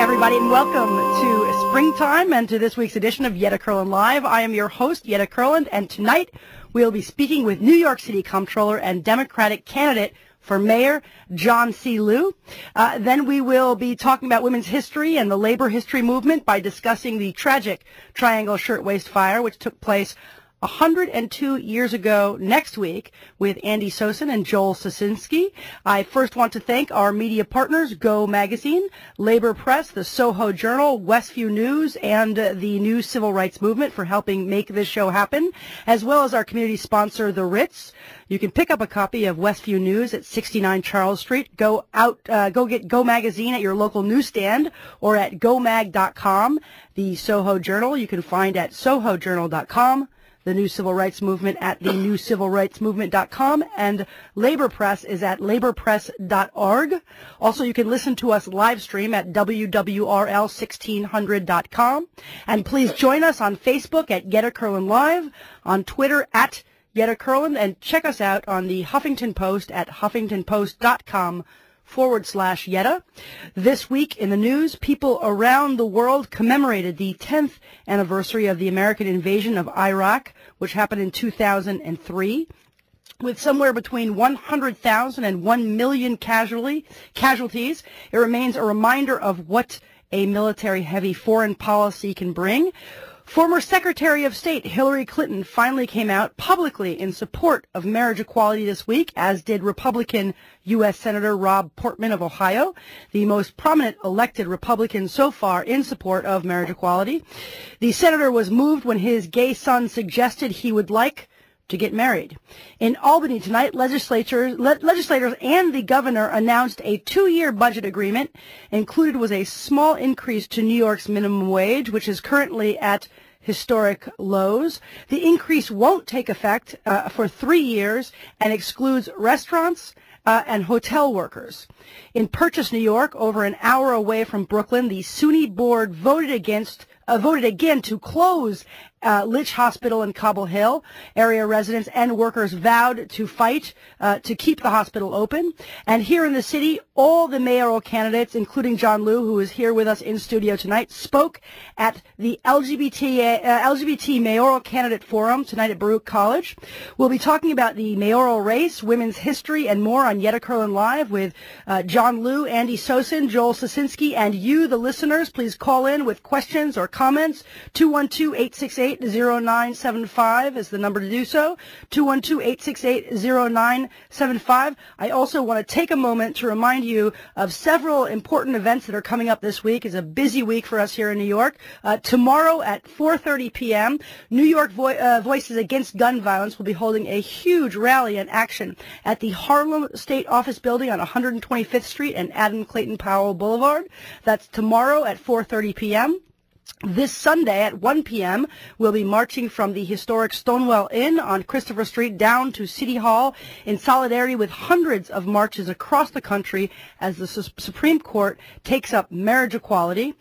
everybody, and welcome to springtime and to this week's edition of Yetta Kurland Live. I am your host, Yetta Kurland, and tonight we'll be speaking with New York City Comptroller and Democratic candidate for mayor, John C. Liu. Then we will be talking about women's history and the labor history movement by discussing the tragic Triangle Shirtwaist fire, which took place 102 years ago next week with Andi Sosin and Joel Sosinsky. I first want to thank our media partners, Go Magazine, Labor Press, the Soho Journal, Westview News, and the New Civil Rights Movement for helping make this show happen, as well as our community sponsor, The Ritz. You can pick up a copy of Westview News at 69 Charles Street. Go get Go Magazine at your local newsstand or at gomag.com. The Soho Journal you can find at sohojournal.com. The New Civil Rights Movement at the newcivilrightsmovement.com, and Labor Press is at laborpress.org. Also, you can listen to us live stream at wwrl1600.com. And please join us on Facebook at Yetta Kurland Live, on Twitter at Yetta Kurland, and check us out on the Huffington Post at huffingtonpost.com/Yetta. This week in the news, people around the world commemorated the 10th anniversary of the American invasion of Iraq, which happened in 2003. With somewhere between 100,000 and 1 million casualties, it remains a reminder of what a military-heavy foreign policy can bring. Former Secretary of State Hillary Clinton finally came out publicly in support of marriage equality this week, as did Republican U.S. Senator Rob Portman of Ohio, the most prominent elected Republican so far in support of marriage equality. The senator was moved when his gay son suggested he would like to get married. In Albany tonight, legislators and the governor announced a 2-year budget agreement. Included was a small increase to New York's minimum wage, which is currently at historic lows. The increase won't take effect for 3 years and excludes restaurants and hotel workers. In Purchase, New York, over an hour away from Brooklyn, the SUNY board voted again to close Litch Hospital in Cobble Hill. Area residents and workers vowed to fight to keep the hospital open. And here in the city, all the mayoral candidates, including John Liu, who is here with us in studio tonight, spoke at the LGBT Mayoral Candidate Forum tonight at Baruch College. We'll be talking about the mayoral race, women's history, and more on Yetta Kurland Live with John Liu, Andi Sosin, Joel Sosinsky, and you, the listeners. Please call in with questions or comments. 212-868-0975 is the number to do so. 212-868-0975. I also want to take a moment to remind you of several important events that are coming up this week. It's a busy week for us here in New York. Tomorrow at 4:30 p.m., New York Voices Against Gun Violence will be holding a huge rally and action at the Harlem State Office Building on 125th Street and Adam Clayton Powell Boulevard. That's tomorrow at 4:30 p.m. This Sunday at 1 p.m., we'll be marching from the historic Stonewall Inn on Christopher Street down to City Hall in solidarity with hundreds of marches across the country as the Supreme Court takes up marriage equality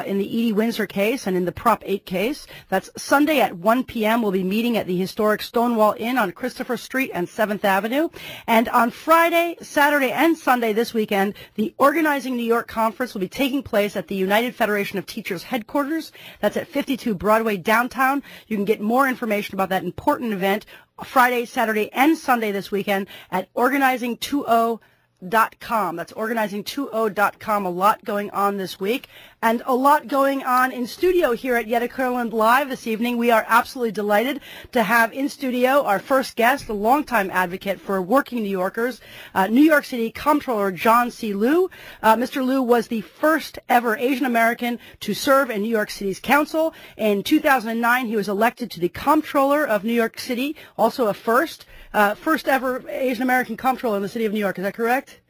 in the Edie Windsor case and in the Prop 8 case. That's Sunday at 1 p.m. We'll be meeting at the historic Stonewall Inn on Christopher Street and 7th Avenue. And on Friday, Saturday, and Sunday this weekend, the Organizing New York Conference will be taking place at the United Federation of Teachers headquarters. That's at 52 Broadway downtown. You can get more information about that important event Friday, Saturday, and Sunday this weekend at organizing20.com. That's organizing20.com. A lot going on this week and a lot going on in studio here at Yetta Kurland Live this evening. We are absolutely delighted to have in studio our first guest, a longtime advocate for working New Yorkers, New York City Comptroller John C. Liu. Mr. Liu was the first ever Asian American to serve in New York City's council. In 2009, he was elected to the Comptroller of New York City, also a first ever Asian American Comptroller in the city of New York. Is that correct?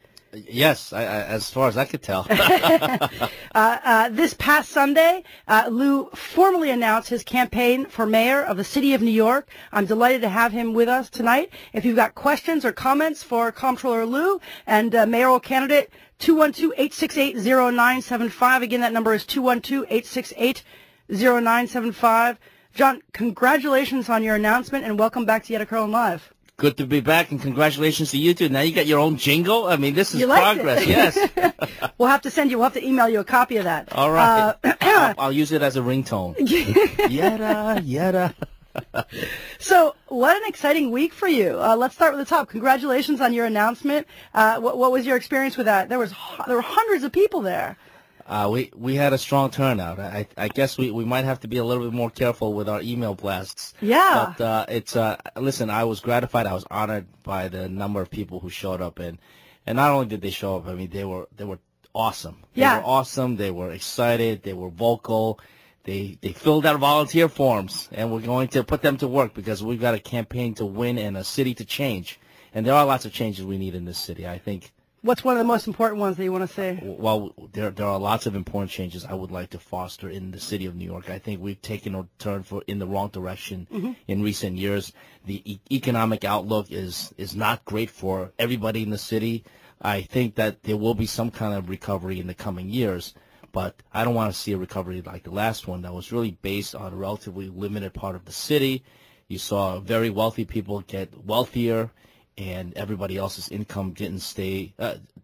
Yes, as far as I could tell. This past Sunday, Liu formally announced his campaign for mayor of the city of New York. I'm delighted to have him with us tonight. If you've got questions or comments for Comptroller Liu and mayoral candidate, 212-868-0975. Again, that number is 212-868-0975. John, congratulations on your announcement and welcome back to Yetta Kurland Live. Good to be back, and congratulations to you two. Now you got your own jingle. I mean, this is progress. Yes. We'll have to email you a copy of that. All right. I'll use it as a ringtone. Yetta. So, what an exciting week for you. Let's start with the top. Congratulations on your announcement. What was your experience with that? There were hundreds of people there. We had a strong turnout. I guess we might have to be a little bit more careful with our email blasts. Yeah. But listen, I was gratified. I was honored by the number of people who showed up, and not only did they show up, I mean, they were awesome. They were awesome. They were excited. They were vocal. They filled out volunteer forms, and we're going to put them to work because we've got a campaign to win and a city to change. And there are lots of changes we need in this city, I think. What's one of the most important ones that you want to say? Well, there are lots of important changes I would like to foster in the city of New York. I think we've taken a turn in the wrong direction in recent years. The economic outlook is not great for everybody in the city. I think that there will be some kind of recovery in the coming years, but I don't want to see a recovery like the last one that was really based on a relatively limited part of the city. You saw very wealthy people get wealthier, and everybody else's income didn't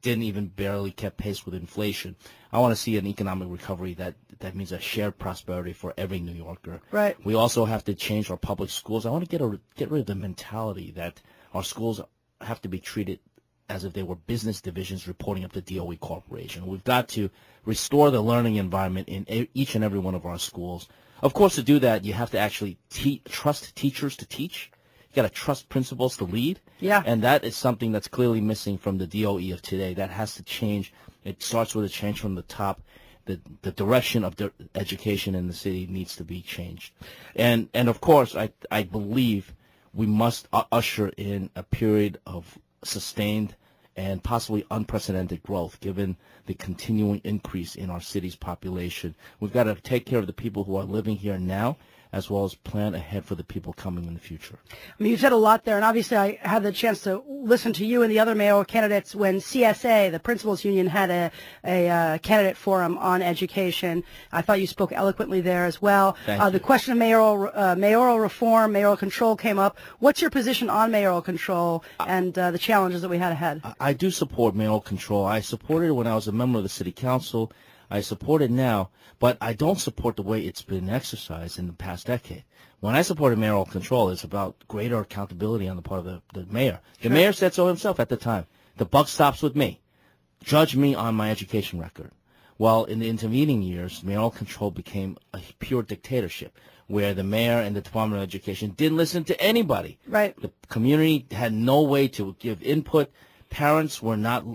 even barely kept pace with inflation. I want to see an economic recovery that means a shared prosperity for every New Yorker. Right. We also have to change our public schools. I want to get rid of the mentality that our schools have to be treated as if they were business divisions reporting up to DOE Corporation. We've got to restore the learning environment in each and every one of our schools. Of course, to do that, you have to actually trust teachers to teach. You got to trust principals to lead. Yeah. And that is something that's clearly missing from the DOE of today. That has to change. It starts with a change from the top. The direction of the education in the city needs to be changed. And of course, I believe we must usher in a period of sustained and possibly unprecedented growth given the continuing increase in our city's population. We've got to take care of the people who are living here now, as well as plan ahead for the people coming in the future. I mean, you said a lot there, and obviously I had the chance to listen to you and the other mayoral candidates when CSA, the Principals Union, had a candidate forum on education. I thought you spoke eloquently there as well. The question of mayoral reform, mayoral control came up. What's your position on mayoral control and the challenges that we had ahead? I do support mayoral control. I supported it when I was a member of the city council. I support it now, but I don't support the way it's been exercised in the past decade. When I supported mayoral control, it's about greater accountability on the part of the mayor. The mayor said so himself at the time. The buck stops with me. Judge me on my education record. Well, in the intervening years, mayoral control became a pure dictatorship, where the mayor and the Department of Education didn't listen to anybody. Right. The community had no way to give input. Parents were not.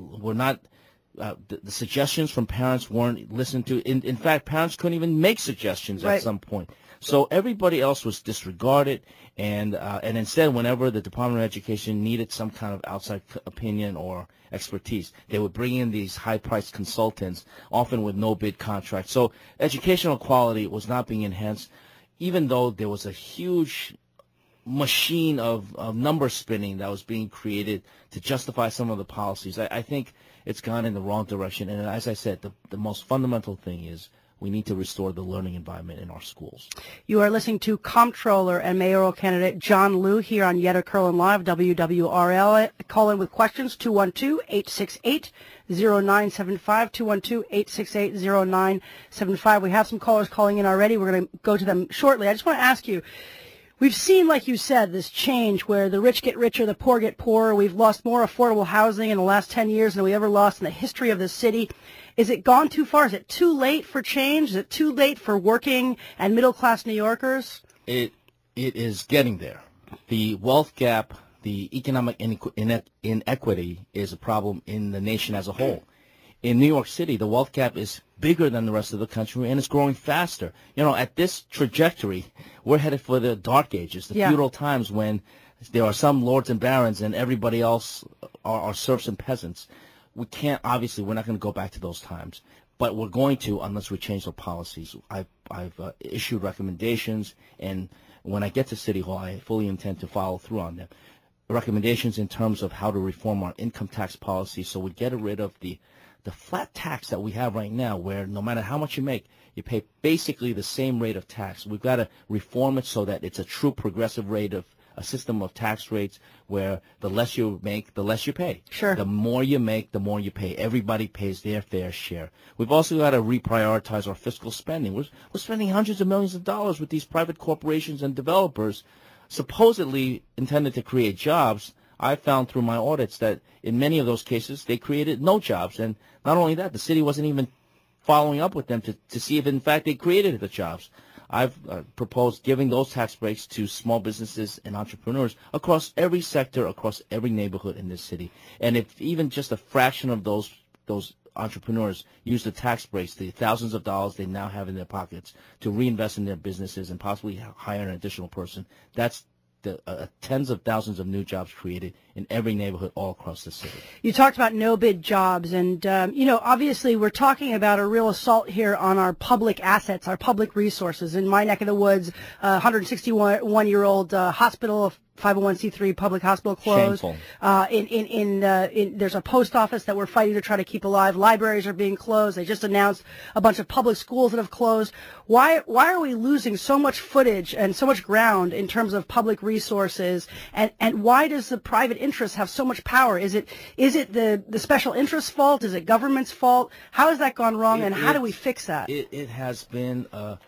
The suggestions from parents weren't listened to. In fact, parents couldn't even make suggestions at some point. So everybody else was disregarded, and instead, whenever the Department of Education needed some kind of outside opinion or expertise, they would bring in these high-priced consultants, often with no-bid contracts. So educational quality was not being enhanced, even though there was a huge machine of number spinning that was being created to justify some of the policies. I think it's gone in the wrong direction. And as I said, the most fundamental thing is we need to restore the learning environment in our schools. You are listening to Comptroller and mayoral candidate John Liu here on Yetta Kurland Live, WWRL. Call in with questions, 212-868-0975, 212-868-0975. We have some callers calling in already. We're going to go to them shortly. I just want to ask you, we've seen, like you said, this change where the rich get richer, the poor get poorer. We've lost more affordable housing in the last 10 years than we ever lost in the history of the city. Is it gone too far? Is it too late for change? Is it too late for working and middle-class New Yorkers? It is getting there. The wealth gap, the economic inequity is a problem in the nation as a whole. In New York City, the wealth gap is bigger than the rest of the country, and it's growing faster. You know, at this trajectory, we're headed for the dark ages, the feudal times when there are some lords and barons and everybody else are serfs and peasants. We can't, obviously, we're not going to go back to those times, but we're going to unless we change our policies. I've issued recommendations, and when I get to City Hall, I fully intend to follow through on them. Recommendations in terms of how to reform our income tax policy so we get rid of the flat tax that we have right now, where no matter how much you make, you pay basically the same rate of tax. We've got to reform it so that it's a true progressive rate of a system of tax rates where the less you make, the less you pay. Sure. The more you make, the more you pay. Everybody pays their fair share. We've also got to reprioritize our fiscal spending. We're spending hundreds of millions of dollars with these private corporations and developers supposedly intended to create jobs. I found through my audits that in many of those cases, they created no jobs. And not only that, the city wasn't even following up with them to see if, in fact, they created the jobs. I've proposed giving those tax breaks to small businesses and entrepreneurs across every sector, across every neighborhood in this city. And if even just a fraction of those entrepreneurs use the tax breaks, the thousands of dollars they now have in their pockets to reinvest in their businesses and possibly hire an additional person, that's the tens of thousands of new jobs created in every neighborhood all across the city. You talked about no-bid jobs, and, obviously we're talking about a real assault here on our public assets, our public resources. In my neck of the woods, 161-year-old hospital, 501c3 public hospital closed. Shameful. There's a post office that we're fighting to try to keep alive. Libraries are being closed. They just announced a bunch of public schools that have closed. Why are we losing so much footage and so much ground in terms of public resources? And why does the private interest have so much power? Is it the special interest fault? Is it government's fault? How has that gone wrong, and how do we fix that? It has been a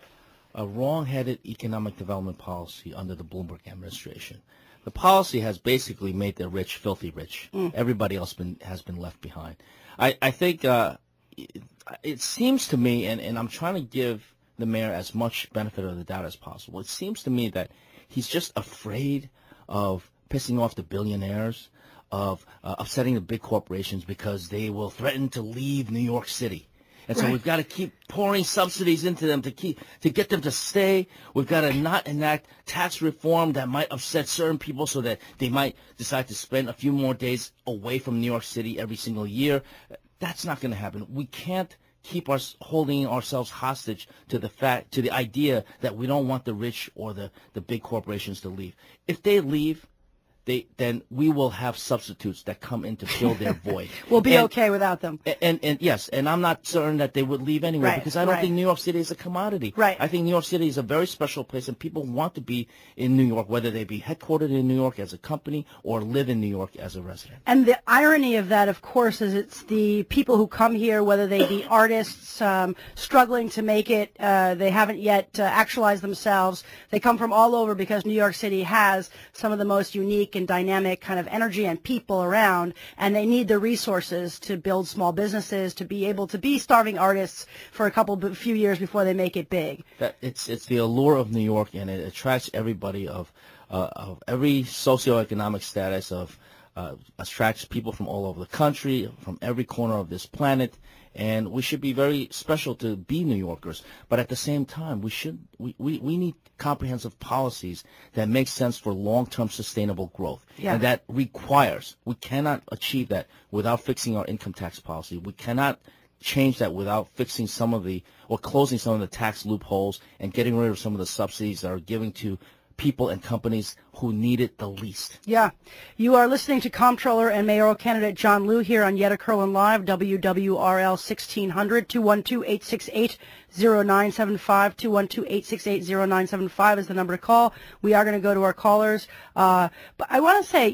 wrong-headed economic development policy under the Bloomberg administration. The policy has basically made the rich filthy rich. Everybody else has been left behind. I think it seems to me, and I'm trying to give the mayor as much benefit of the doubt as possible. It seems to me that he's just afraid of pissing off the billionaires, of upsetting the big corporations because they will threaten to leave New York City. And so we've got to keep pouring subsidies into them to get them to stay. We've got to not enact tax reform that might upset certain people so that they might decide to spend a few more days away from New York City every single year. That's not going to happen. We can't keep holding ourselves hostage to the idea that we don't want the rich or the big corporations to leave. If they leave, then we will have substitutes that come in to fill their void. We'll be okay without them. And yes, and I'm not certain that they would leave anyway, because I don't think New York City is a commodity. I think New York City is a very special place, and people want to be in New York, whether they be headquartered in New York as a company or live in New York as a resident. And the irony of that, of course, is it's the people who come here, whether they be artists struggling to make it, they haven't yet actualized themselves. They come from all over because New York City has some of the most unique and dynamic kind of energy and people around, and they need the resources to build small businesses, to be able to be starving artists for a few years before they make it big. It's the allure of New York, and it attracts everybody of every socioeconomic status, attracts people from all over the country, from every corner of this planet. And we should be very special to be New Yorkers. But at the same time, we need comprehensive policies that make sense for long-term sustainable growth. And that requires, we cannot achieve that without fixing our income tax policy. We cannot change that without fixing closing some of the tax loopholes and getting rid of some of the subsidies that are given to people and companies who need it the least. Yeah. You are listening to Comptroller and Mayoral Candidate John Liu here on Yetta Kurland Live, WWRL 1600, 212-868-0975, 212-868-0975 is the number to call. We are going to go to our callers. But I want to say,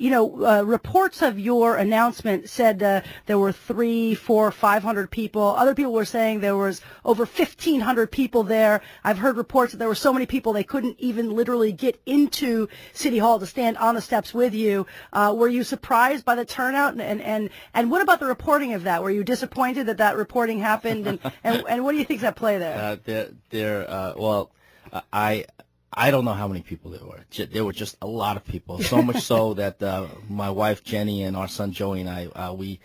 reports of your announcement said there were 300, 400, 500 people. Other people were saying there was over 1,500 people there. I've heard reports that there were so many people they couldn't even literally get into City Hall to stand on the steps with you. Were you surprised by the turnout? And what about the reporting of that? Were you disappointed that reporting happened? And what do you think's at play there? I don't know how many people there were. There were just a lot of people, so much so that my wife Jenny and our son Joey and I, we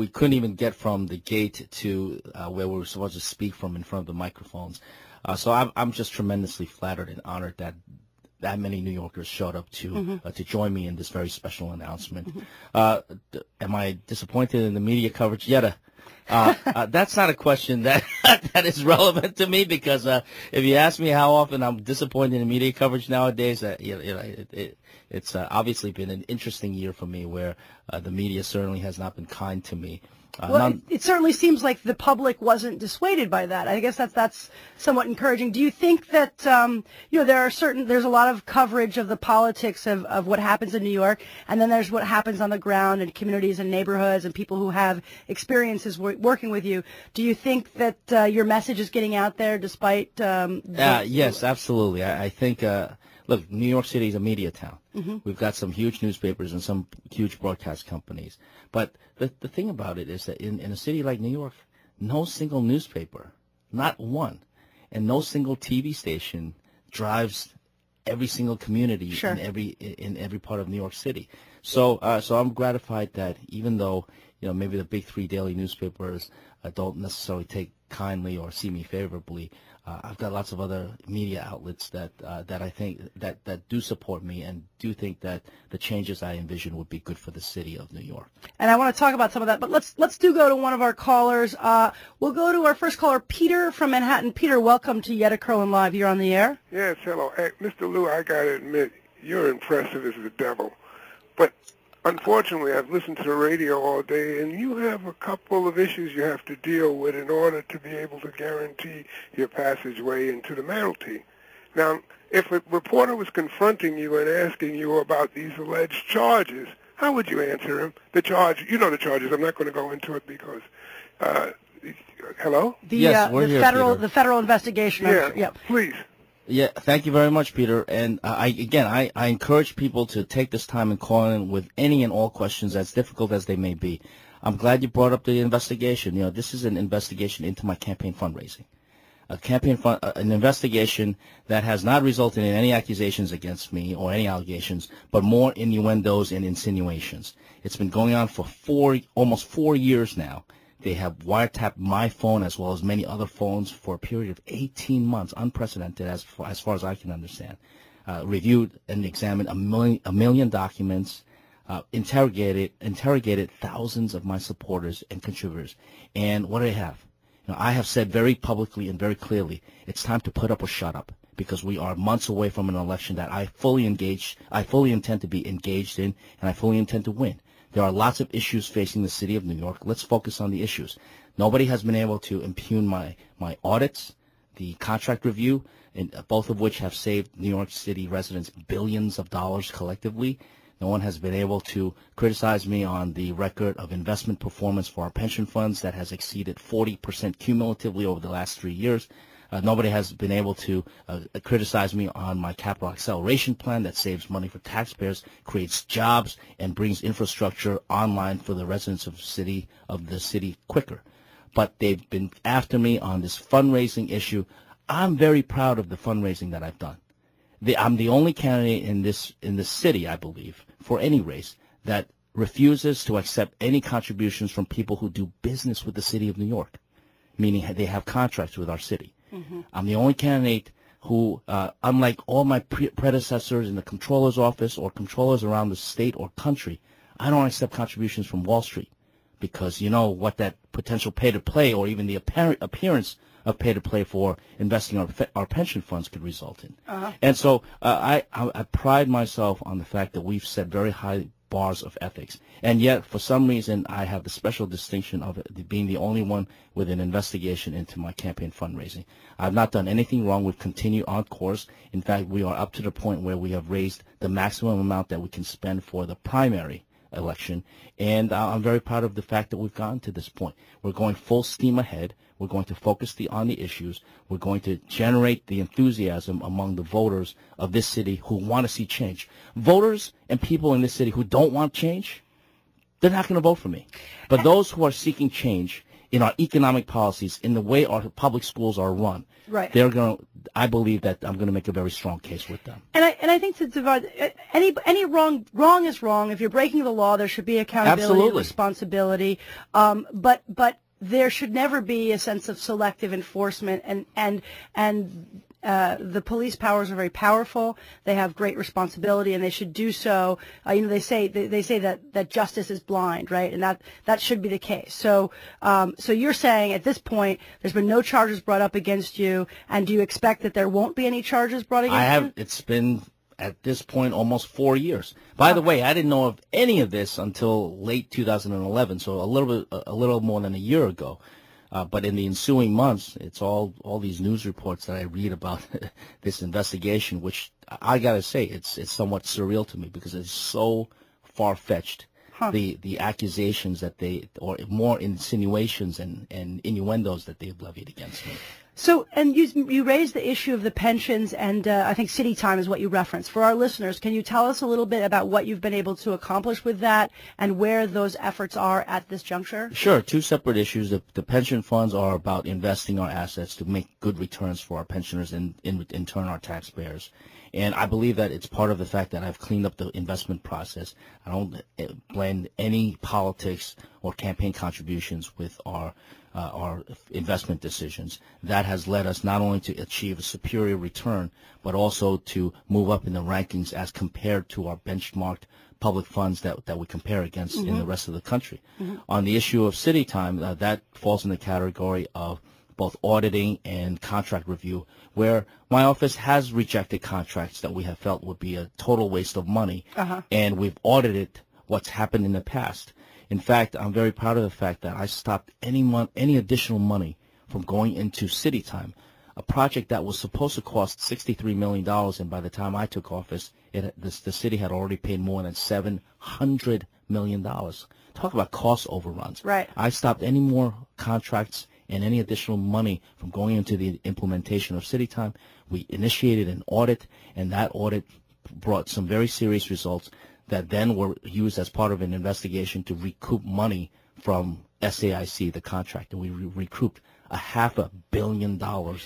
couldn't even get from the gate to where we were supposed to speak from in front of the microphones. So I'm just tremendously flattered and honored that many New Yorkers showed up to join me in this very special announcement. Am I disappointed in the media coverage? Yetta. That's not a question that is relevant to me, because if you ask me how often I'm disappointed in media coverage nowadays, it's obviously been an interesting year for me where the media certainly has not been kind to me. Well, it certainly seems like the public wasn't dissuaded by that. I guess that's somewhat encouraging. Do you think that there's a lot of coverage of the politics of what happens in New York, and then there's what happens on the ground in communities and neighborhoods and people who have experiences working with you. Do you think that your message is getting out there despite? Yes, absolutely. I think. Look, New York City is a media town. Mm-hmm. We've got some huge newspapers and some huge broadcast companies. But the thing about it is that in a city like New York, no single newspaper, not one, and no single TV station drives every single community sure. in every part of New York City. So I'm gratified that even though maybe the big three daily newspapers don't necessarily take kindly or see me favorably, I've got lots of other media outlets that I think that do support me and do think that the changes I envision would be good for the city of New York. And I want to talk about some of that, but let's go to one of our callers. We'll go to our first caller, Peter from Manhattan. Peter, welcome to Yetta Kurland Live. You're on the air. Yes, hello. Hey, Mr. Liu, I got to admit, you're impressive as the devil. But unfortunately, I've listened to the radio all day, and you have a couple of issues you have to deal with in order to be able to guarantee your passageway into the mayoralty. Now, if a reporter was confronting you and asking you about these alleged charges, how would you answer him? The charge, the charges. I'm not going to go into it because, hello? Yes, we're here, Peter. The federal investigation. Yeah, please. Yeah, thank you very much, Peter. And I encourage people to take this time and call in with any and all questions, as difficult as they may be. I'm glad you brought up the investigation. This is an investigation into my campaign fundraising. An investigation that has not resulted in any accusations against me or any allegations, but more innuendos and insinuations. It's been going on for almost 4 years now. They have wiretapped my phone as well as many other phones for a period of 18 months, unprecedented as far as I can understand. Reviewed and examined a million documents, interrogated thousands of my supporters and contributors. And what do they have? I have said very publicly and very clearly, it's time to put up or shut up, because we are months away from an election that I fully intend to be engaged in, and I fully intend to win. There are lots of issues facing the city of New York. Let's focus on the issues. Nobody has been able to impugn my audits, the contract review, and both of which have saved New York City residents billions of dollars collectively. No one has been able to criticize me on the record of investment performance for our pension funds that has exceeded 40% cumulatively over the last 3 years. Nobody has been able to criticize me on my capital acceleration plan that saves money for taxpayers, creates jobs, and brings infrastructure online for the residents of the city quicker. But they've been after me on this fundraising issue. I'm very proud of the fundraising that I've done. I'm the only candidate in the city, I believe, for any race that refuses to accept any contributions from people who do business with the city of New York, meaning they have contracts with our city. Mm-hmm. I'm the only candidate who, unlike all my predecessors in the Comptroller's office or controllers around the state or country, I don't accept contributions from Wall Street, because you know what that potential pay-to-play or even the apparent appearance of pay-to-play for investing our pension funds could result in. Uh-huh. And so I pride myself on the fact that we've set very high bars of ethics. And yet, for some reason, I have the special distinction of being the only one with an investigation into my campaign fundraising. I've not done anything wrong. We've continued on course. In fact, we are up to the point where we have raised the maximum amount that we can spend for the primary election. And I'm very proud of the fact that we've gotten to this point. We're going full steam ahead. We're going to focus on the issues. We're going to generate the enthusiasm among the voters of this city who want to see change. Voters and people in this city who don't want change, they're not going to vote for me. But those who are seeking change in our economic policies, in the way our public schools are run, right, they're going to, I believe that I'm going to make a very strong case with them. And I think to divide any wrong is wrong. If you're breaking the law, there should be accountability, absolutely, responsibility. But there should never be a sense of selective enforcement, and the police powers are very powerful. They have great responsibility, and they should do so. They say that justice is blind, right? And that should be the case. So you're saying at this point there's been no charges brought up against you, and do you expect that there won't be any charges brought against you? It's been at this point almost 4 years. By the way, I didn't know of any of this until late 2011, so a little more than a year ago. But in the ensuing months, it's all these news reports that I read about this investigation, which I gotta say, it's somewhat surreal to me because it's so far-fetched. The accusations that or more insinuations and innuendos that they've levied against me. So, and you raised the issue of the pensions, and I think city time is what you referenced. For our listeners, can you tell us a little bit about what you've been able to accomplish with that and where those efforts are at this juncture? Sure. Two separate issues. The pension funds are about investing our assets to make good returns for our pensioners and in turn our taxpayers. And I believe that it's part of the fact that I've cleaned up the investment process. I don't blend any politics or campaign contributions with our investment decisions. That has led us not only to achieve a superior return, but also to move up in the rankings as compared to our benchmarked public funds that we compare against in the rest of the country. On the issue of city time, that falls in the category of both auditing and contract review, where my office has rejected contracts that we have felt would be a total waste of money, and we've audited what's happened in the past. In fact, I'm very proud of the fact that I stopped any additional money from going into city time, a project that was supposed to cost $63 million, and by the time I took office, the city had already paid more than $700 million. Talk about cost overruns. Right. I stopped any more contracts and any additional money from going into the implementation of city time. We initiated an audit, and that audit brought some very serious results that then were used as part of an investigation to recoup money from SAIC, the contractor. We recouped $500 million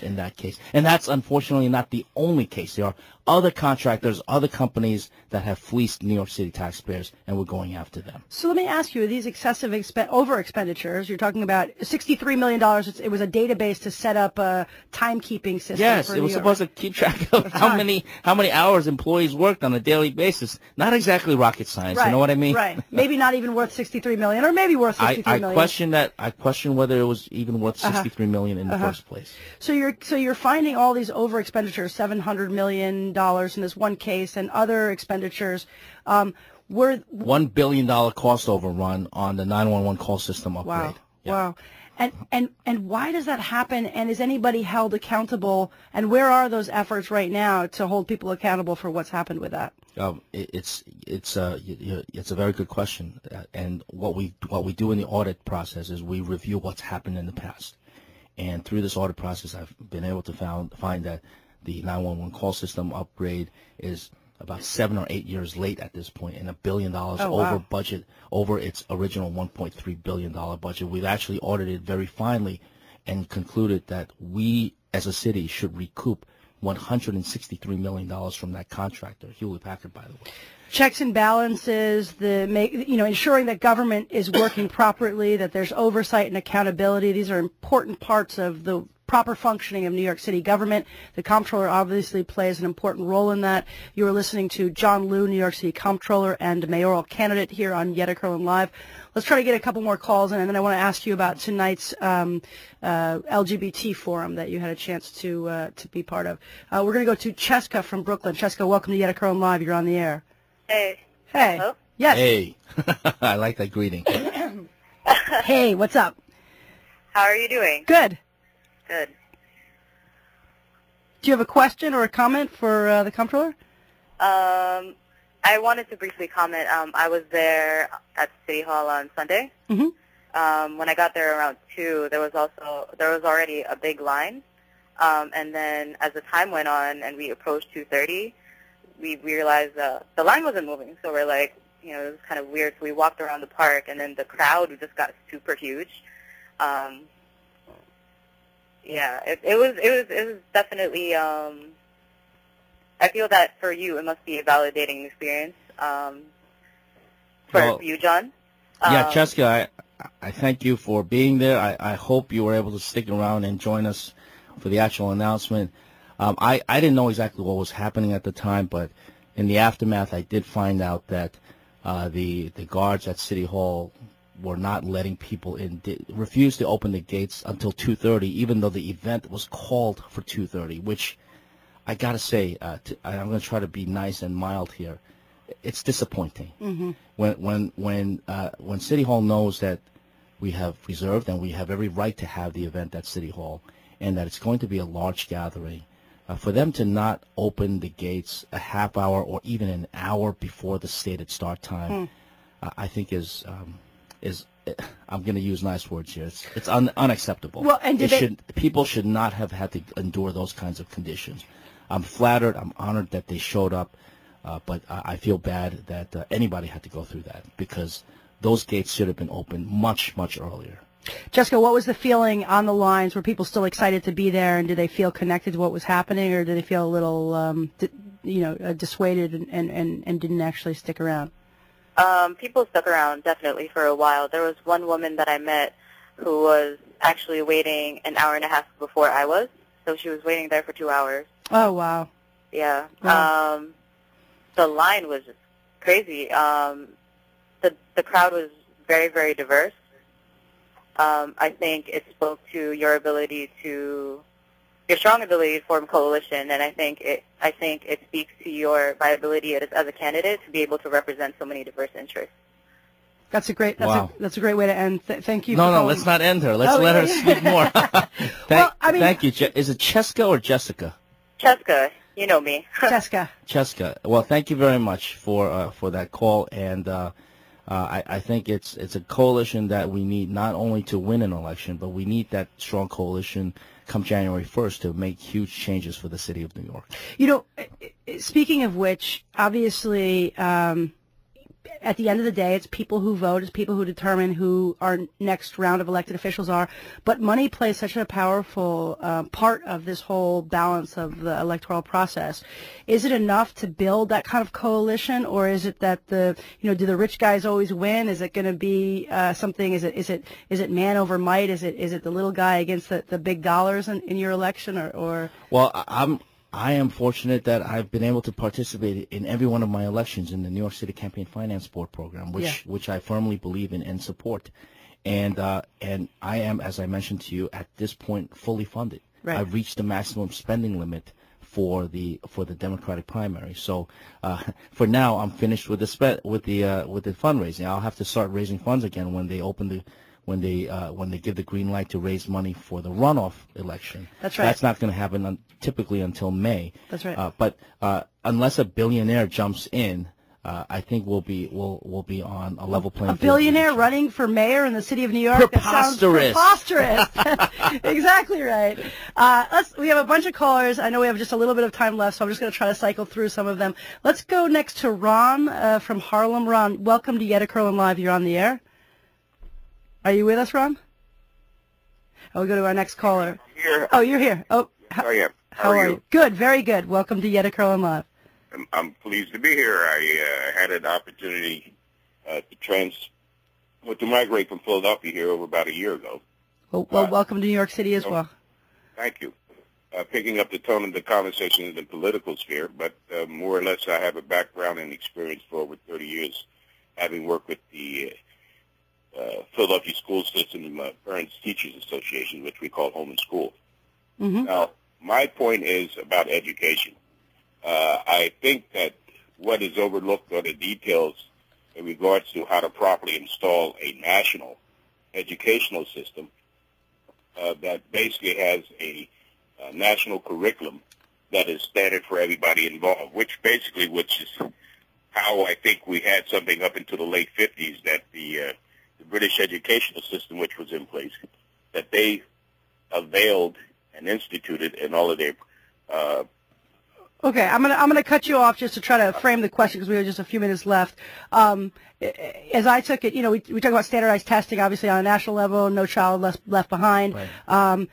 in that case. And that's unfortunately not the only case. There are other contractors, other companies that have fleeced New York City taxpayers, and we're going after them. So let me ask you, these excessive over expenditures, you're talking about $63 million. It was a database to set up a timekeeping system. Yes, it was supposed to keep track of how many hours employees worked on a daily basis. Not exactly rocket science, right, you know what I mean? Right. Maybe not even worth $63 million, or maybe worth $63 million. I question whether it was even worth $63 million in the first place. So you're finding all these over expenditures, $700 million in this one case, and other expenditures. Were $1 billion cost overrun on the 911 call system upgrade. Wow. Yeah. Wow. And why does that happen? And is anybody held accountable? And where are those efforts right now to hold people accountable for what's happened with that? It's a very good question. And what we do in the audit process is we review what's happened in the past. And through this audit process, I've been able to find that the 911 call system upgrade is about 7 or 8 years late at this point, and $1 billion over budget, over its original $1.3 billion budget. We've actually audited very finely and concluded that we, as a city, should recoup $163 million from that contractor, Hewlett Packard, by the way. Checks and balances, ensuring that government is working properly, that there's oversight and accountability. These are important parts of the proper functioning of New York City government. The Comptroller obviously plays an important role in that. You are listening to John Liu, New York City Comptroller and mayoral candidate here on Yetta Kurland Live. Let's try to get a couple more calls in, and then I want to ask you about tonight's LGBT forum that you had a chance to be part of. We're going to go to Cheska from Brooklyn. Cheska, welcome to Yetta Kurland Live. You're on the air. Hey. Hey. Hello? Yes. Hey. I like that greeting. Hey, what's up? How are you doing? Good. Good. Do you have a question or a comment for the Comptroller? I wanted to briefly comment. I was there at City Hall on Sunday. Mm-hmm. When I got there around 2, there was already a big line. And then as the time went on and we approached 2:30, we realized the line wasn't moving. So we're like, it was kind of weird. So we walked around the park, and then the crowd just got super huge. Yeah, it was definitely. I feel that for you, it must be a validating experience. For you, John. Yeah, Cheska, I thank you for being there. I hope you were able to stick around and join us for the actual announcement. I didn't know exactly what was happening at the time, but in the aftermath, I did find out that the guards at City Hall were not letting people in, refused to open the gates until 2:30, even though the event was called for 2:30, which I got to say, I'm going to try to be nice and mild here. It's disappointing. When City Hall knows that we have reserved and we have every right to have the event at City Hall and that it's going to be a large gathering, for them to not open the gates a half hour or even an hour before the stated start time, I think is I'm going to use nice words here. It's unacceptable. Well, and people should not have had to endure those kinds of conditions. I'm flattered. I'm honored that they showed up, but I feel bad that anybody had to go through that because those gates should have been opened much, much earlier. Jessica, what was the feeling on the lines? Were people still excited to be there, and did they feel connected to what was happening, or did they feel a little, dissuaded and didn't actually stick around? People stuck around definitely for a while. There was one woman that I met who was actually waiting an hour and a half before I was, so she was waiting there for 2 hours. Oh, wow. Yeah. Wow. The line was just crazy. The crowd was very, very diverse. I think it spoke to your strong ability to form coalition, and I think it speaks to your viability as a candidate to be able to represent so many diverse interests. That's a great way to end. Thank you. No, let's not end her. Let's let her speak more. Thank you. Is it Cheska or Jessica? Cheska, you know me. Cheska. Well, thank you very much for that call, and I think it's a coalition that we need not only to win an election, but we need that strong coalition come January 1st to make huge changes for the city of New York. Speaking of which, obviously, at the end of the day, it's people who vote, it's people who determine who our next round of elected officials are. But money plays such a powerful part of this whole balance of the electoral process. Is it enough to build that kind of coalition, or is it that do the rich guys always win? Is it going to be something? Is it man over might? Is it the little guy against the big dollars in your election, or? Well, I am fortunate that I've been able to participate in every one of my elections in the New York City Campaign Finance Board program, which I firmly believe in and support. And I am, as I mentioned to you, at this point fully funded. Right. I've reached the maximum spending limit for the Democratic primary. So for now, I'm finished with the fundraising. I'll have to start raising funds again when they open when they give the green light to raise money for the runoff election. That's right. That's not going to happen typically until May. That's right. But unless a billionaire jumps in, I think we'll be on a level playing field. A billionaire running for mayor in the city of New York? Preposterous. That sounds preposterous. Exactly right. We have a bunch of callers. I know we have just a little bit of time left, so I'm just going to try to cycle through some of them. Let's go next to Ron from Harlem. Ron, welcome to Yetta Kurland Live. You're on the air. Are you with us, Ron? We'll go to our next caller. I'm here. Oh, you're here. Oh, I am. How are you? Good, very good. Welcome to Yetta Kurland Live. I'm pleased to be here. I had an opportunity to migrate from Philadelphia here over about a year ago. Well, welcome to New York City as well. Thank you. Picking up the tone of the conversation in the political sphere, but more or less I have a background and experience for over 30 years, having worked with the Philadelphia School System Parents Teachers Association, which we call Home and School. Mm-hmm. Now, my point is about education. I think that what is overlooked are the details in regards to how to properly install a national educational system that basically has a national curriculum that is standard for everybody involved, which is how I think we had something up until the late 50s that the British educational system, which was in place, that they availed and instituted in all of their Okay, I'm gonna cut you off just to try to frame the question because we have just a few minutes left. As I took it, we talk about standardized testing, obviously on a national level, no child left behind. Right.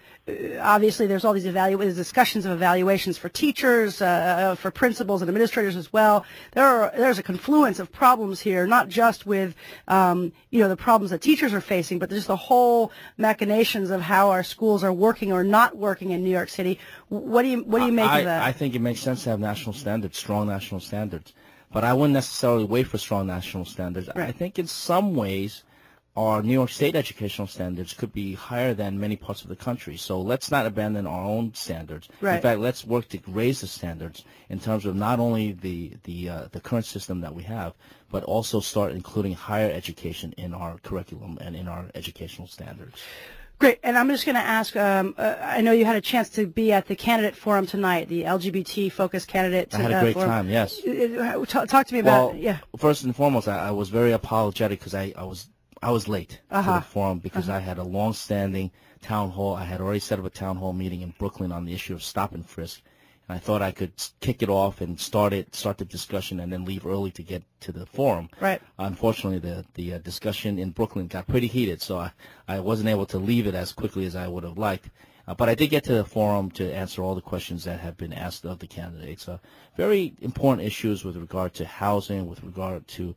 Obviously, there's all these discussions of evaluations for teachers, for principals and administrators as well. There's a confluence of problems here, not just with the problems that teachers are facing, but just the whole machinations of how our schools are working or not working in New York City. What do you make of that? I think it makes sense to have national standards, strong national standards. But I wouldn't necessarily wait for strong national standards. Right. I think in some ways our New York State educational standards could be higher than many parts of the country. So let's not abandon our own standards. Right. In fact, let's work to raise the standards in terms of not only the current system that we have, but also start including higher education in our curriculum and in our educational standards. Great. And I'm just going to ask, I know you had a chance to be at the candidate forum tonight, the LGBT-focused candidate I had a great forum. time, yes. Talk to me about it. Yeah. First and foremost, I was very apologetic because I was late to the forum because I had a long-standing town hall. I had already set up a town hall meeting in Brooklyn on the issue of stop and frisk. And I thought I could kick it off and start the discussion and then leave early to get to the forum. Right. Unfortunately, the discussion in Brooklyn got pretty heated, so I wasn't able to leave it as quickly as I would have liked. But I did get to the forum to answer all the questions that have been asked of the candidates. Very important issues with regard to housing, with regard to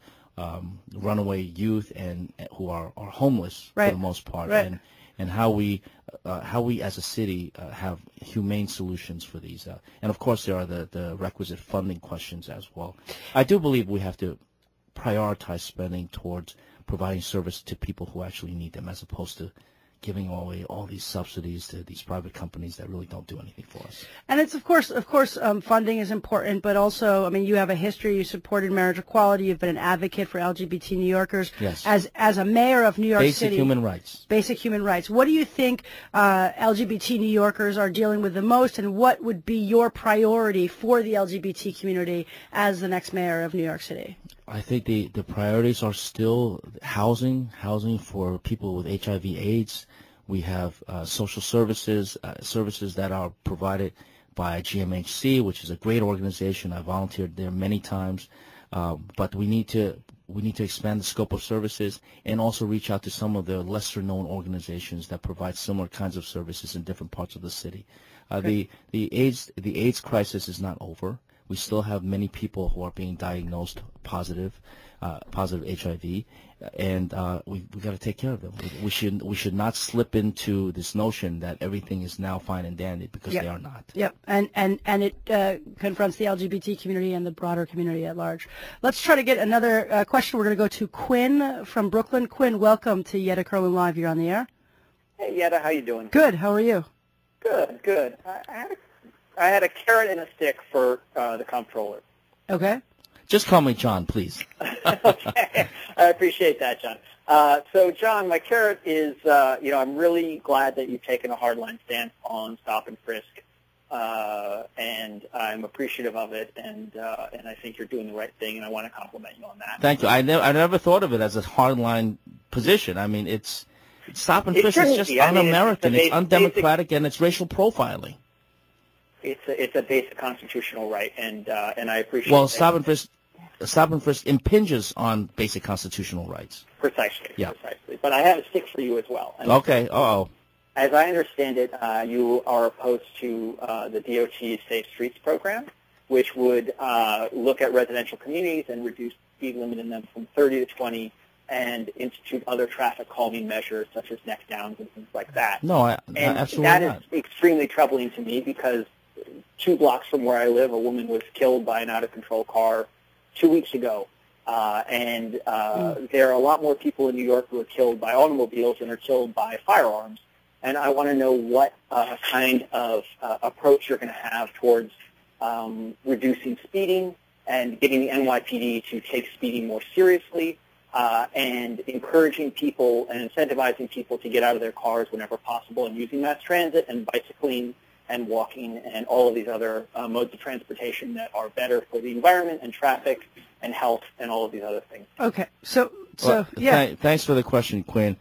runaway youth and who are homeless for the most part, and how we as a city have humane solutions for these. And of course, there are the requisite funding questions as well. I do believe we have to prioritize spending towards providing service to people who actually need them, as opposed to giving away all these subsidies to these private companies that really don't do anything for us. And it's of course, funding is important, but also, I mean, you have a history. You supported marriage equality. You've been an advocate for LGBT New Yorkers. Yes. As a mayor of New York City. Basic human rights. Basic human rights. What do you think LGBT New Yorkers are dealing with the most, and what would be your priority for the LGBT community as the next mayor of New York City? I think the priorities are still housing for people with HIV/AIDS. We have social services that are provided by GMHC, which is a great organization. I volunteered there many times, but we need to expand the scope of services and also reach out to some of the lesser-known organizations that provide similar kinds of services in different parts of the city. The AIDS crisis is not over. We still have many people who are being diagnosed positive HIV, and we got to take care of them. We should not slip into this notion that everything is now fine and dandy, because they are not. Yep, and it confronts the LGBT community and the broader community at large. Let's try to get another question. We're going to go to Quinn from Brooklyn. Quinn, welcome to Yetta Kurland Live. You're on the air. Hey, Yetta, how you doing? Good. How are you? Good. I had a carrot and a stick for the comptroller. Okay. Just call me John, please. Okay. I appreciate that, John. So, John, my carrot is, I'm really glad that you've taken a hardline stance on stop and frisk, and I'm appreciative of it, and I think you're doing the right thing, and I want to compliment you on that. Thank you. I never thought of it as a hardline position. I mean, it's stop and frisk is just un-American, it's undemocratic, and it's racial profiling. It's a basic constitutional right, and I appreciate. Well, stop and frisk impinges on basic constitutional rights. Precisely. Yeah. Precisely. But I have a stick for you as well. And okay. As I understand it, you are opposed to the DOT's Safe Streets program, which would look at residential communities and reduce the speed limit in them from 30 to 20, and institute other traffic calming measures such as neck downs and things like that. No, absolutely not. That is extremely troubling to me, because 2 blocks from where I live, a woman was killed by an out-of-control car 2 weeks ago. And there are a lot more people in New York who are killed by automobiles than are killed by firearms. And I want to know what kind of approach you're going to have towards reducing speeding and getting the NYPD to take speeding more seriously, and encouraging people and incentivizing people to get out of their cars whenever possible, and using mass transit and bicycling and walking and all of these other modes of transportation that are better for the environment and traffic and health and all of these other things. Okay. So yeah. Thanks for the question, Quinn.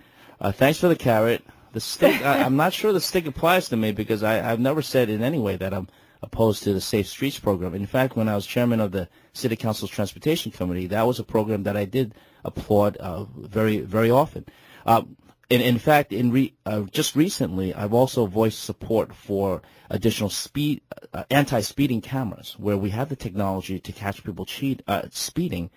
Thanks for the carrot. The stick, I'm not sure the stick applies to me, because I've never said in any way that I'm opposed to the Safe Streets program. In fact, when I was chairman of the City Council's Transportation Committee, that was a program that I did applaud very, very often. In fact, just recently, I've also voiced support for additional anti-speeding cameras, where we have the technology to catch people speeding,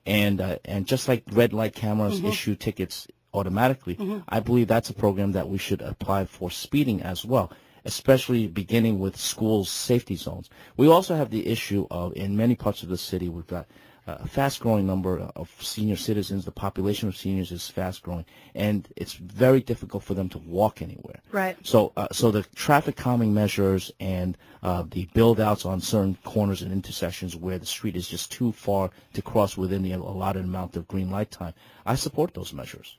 and just like red light cameras issue tickets automatically, I believe that's a program that we should apply for speeding as well, especially beginning with schools' safety zones. We also have the issue of, in many parts of the city, we've got a fast-growing number of senior citizens. The population of seniors is fast-growing, and it's very difficult for them to walk anywhere. Right. So the traffic calming measures and the build-outs on certain corners and intersections where the street is just too far to cross within the allotted amount of green light time, I support those measures.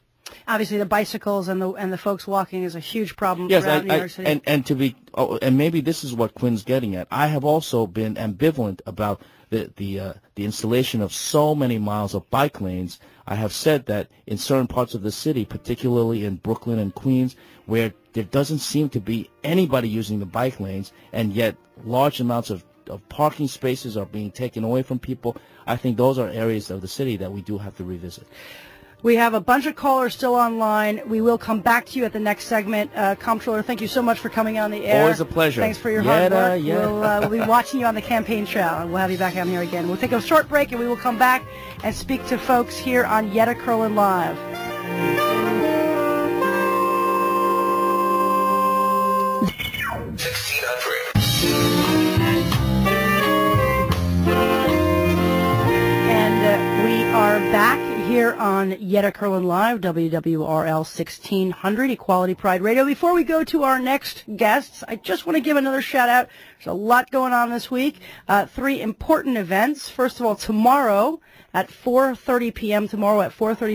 Obviously, the bicycles and the folks walking is a huge problem yes, around New York City. And maybe this is what Quinn's getting at. I have also been ambivalent about the installation of so many miles of bike lanes. I have said that in certain parts of the city, particularly in Brooklyn and Queens, where there doesn't seem to be anybody using the bike lanes, and yet large amounts of parking spaces are being taken away from people, I think those are areas of the city that we do have to revisit. We have a bunch of callers still online. We will come back to you at the next segment. Comptroller, thank you so much for coming on the air. Always a pleasure. Thanks for your hard work. Yeah. We'll be watching you on the campaign trail, and we'll have you back on here again. We'll take a short break, and we will come back and speak to folks here on Yetta Kurland Live. And we are back here on Yetta Kurland Live, WWRL 1600, Equality Pride Radio. Before we go to our next guests, I just want to give another shout out. There's a lot going on this week. 3 important events. First of all, tomorrow at 4:30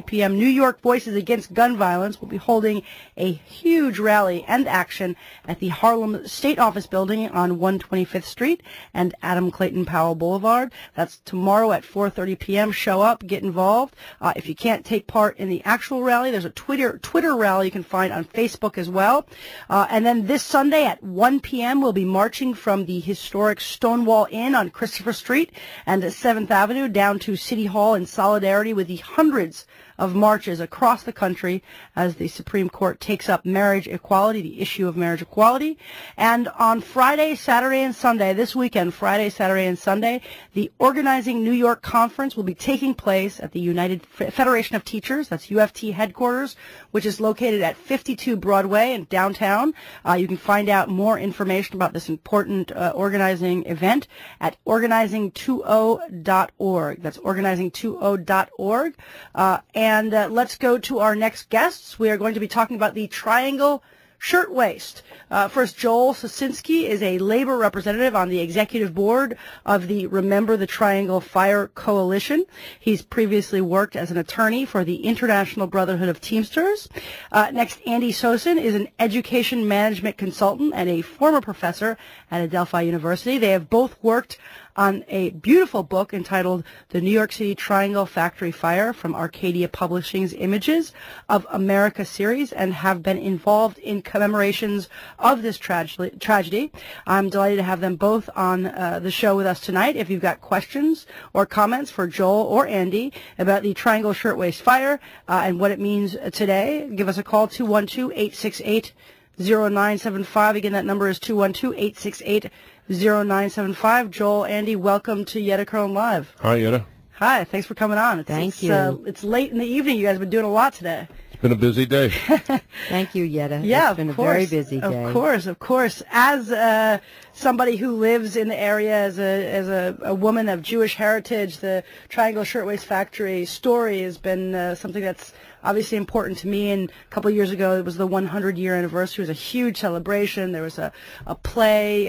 p.m., New York Voices Against Gun Violence will be holding a huge rally and action at the Harlem State Office Building on 125th Street and Adam Clayton Powell Boulevard. That's tomorrow at 4:30 p.m. Show up, get involved. If you can't take part in the actual rally, there's a Twitter rally you can find on Facebook as well. And then this Sunday at 1 p.m., we'll be marching from the historic Stonewall Inn on Christopher Street and 7th Avenue down to City Hall in solidarity with the hundreds of marches across the country as the Supreme Court takes up marriage equality, the issue of marriage equality. And on Friday, Saturday, and Sunday, this weekend, Friday, Saturday, and Sunday, the Organizing New York Conference will be taking place at the United Federation of Teachers, that's UFT headquarters, which is located at 52 Broadway in downtown. You can find out more information about this important organizing event at organizing20.org. That's organizing20.org. And let's go to our next guests. We are going to be talking about the Triangle Shirtwaist. First, Joel Sosinsky is a labor representative on the executive board of the Remember the Triangle Fire Coalition. He's previously worked as an attorney for the International Brotherhood of Teamsters. Next, Andi Sosin is an education management consultant and a former professor at Adelphi University. They have both worked on a beautiful book entitled The New York City Triangle Factory Fire from Arcadia Publishing's Images of America series and have been involved in commemorations of this tragedy. I'm delighted to have them both on the show with us tonight. If you've got questions or comments for Joel or Andi about the Triangle Shirtwaist Fire and what it means today, give us a call, 212-868-0975. Again, that number is 212-868-0975. Joel, Andi, welcome to Yetta Kurland Live. Hi, Yetta. Hi, thanks for coming on. Thank you. It's late in the evening. You guys have been doing a lot today. It's been a busy day. Thank you, Yetta. Yeah, it's been of a very course. busy day. Of course. As somebody who lives in the area, as a woman of Jewish heritage, the Triangle Shirtwaist Factory story has been something that's obviously important to me. And a couple of years ago, it was the 100-year anniversary. It was a huge celebration. There was a play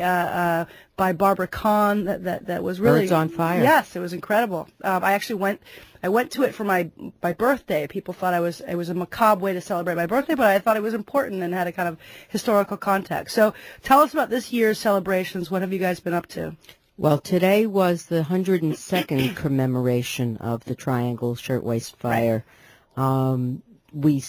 by Barbara Kahn that was really Birds on Fire. Yes, it was incredible. I actually went to it for my birthday. People thought it was a macabre way to celebrate my birthday, but I thought it was important and had a kind of historical context. So tell us about this year's celebrations. What have you guys been up to? Well, today was the 102nd commemoration of the Triangle Shirtwaist Fire. We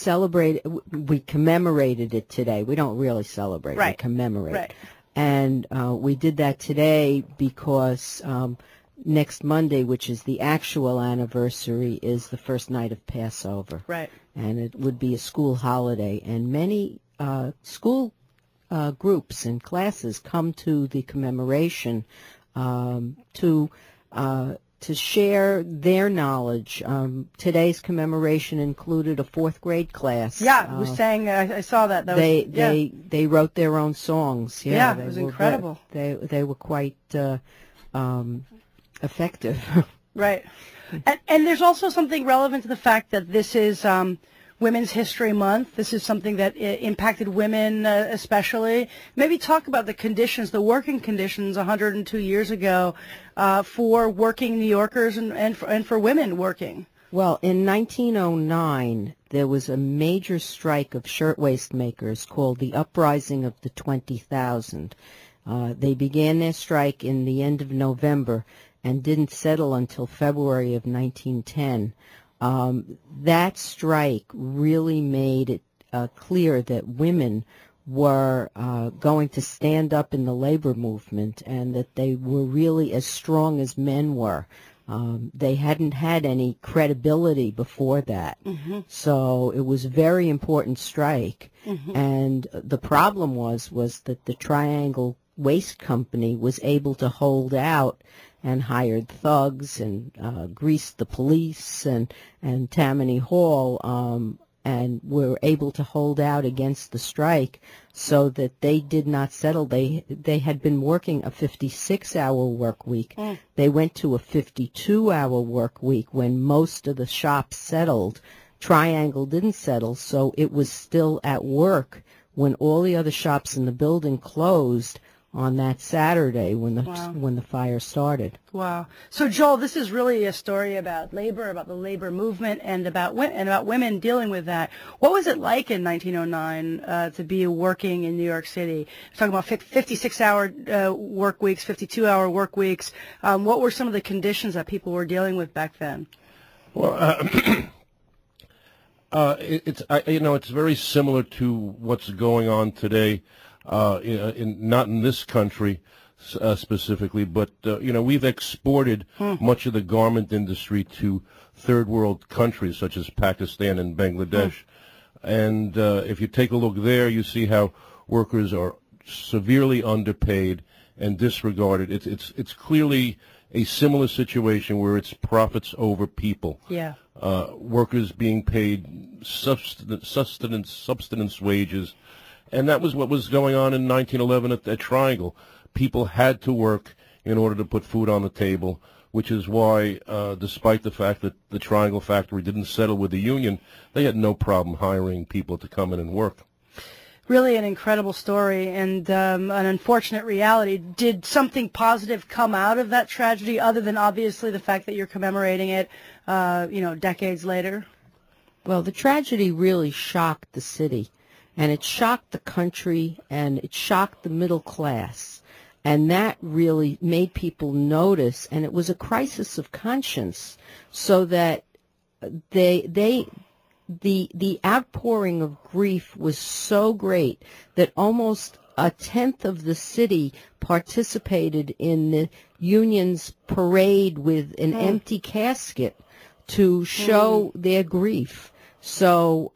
commemorated it today. We don't really celebrate. Right. We commemorate. Right. And we did that today because next Monday, which is the actual anniversary, is the first night of Passover. Right. And it would be a school holiday. And many school groups and classes come to the commemoration to share their knowledge. Today's commemoration included a 4th grade class. Yeah, who sang, I saw that. They wrote their own songs. Yeah, it was incredible. They were quite effective. Right. And there's also something relevant to the fact that this is Women's History Month. This is something that impacted women especially. Maybe talk about the conditions, the working conditions 102 years ago for working New Yorkers and for women working. Well, in 1909, there was a major strike of shirtwaist makers called the Uprising of the 20,000. They began their strike in the end of November and didn't settle until February of 1910. That strike really made it clear that women were going to stand up in the labor movement and that they were really as strong as men were. They hadn't had any credibility before that. Mm-hmm. So it was a very important strike. Mm-hmm. And the problem was that the Triangle Waist Company was able to hold out and hired thugs and greased the police and Tammany Hall and were able to hold out against the strike so that they did not settle. They had been working a 56-hour work week. Mm. They went to a 52-hour work week when most of the shops settled. Triangle didn't settle, so it was still at work when all the other shops in the building closed on that Saturday when the fire started. Wow. So Joel, this is really a story about labor, about the labor movement, and about women dealing with that. What was it like in 1909 to be working in New York City? We're talking about 56-hour work weeks, 52-hour work weeks. What were some of the conditions that people were dealing with back then? Well, it's very similar to what's going on today. Not in this country specifically, but we've exported much of the garment industry to third world countries such as Pakistan and Bangladesh. And if you take a look there, you see how workers are severely underpaid and disregarded. It's clearly a similar situation where it's profits over people. Yeah. Workers being paid subsistence wages. And that was what was going on in 1911 at Triangle. People had to work in order to put food on the table, which is why, despite the fact that the Triangle factory didn't settle with the union, they had no problem hiring people to come in and work. Really an incredible story and an unfortunate reality. Did something positive come out of that tragedy other than obviously the fact that you're commemorating it, decades later? Well, the tragedy really shocked the city. And it shocked the country, and it shocked the middle class. And that really made people notice, and it was a crisis of conscience, so that the outpouring of grief was so great that almost a tenth of the city participated in the union's parade with an empty casket to show their grief. So,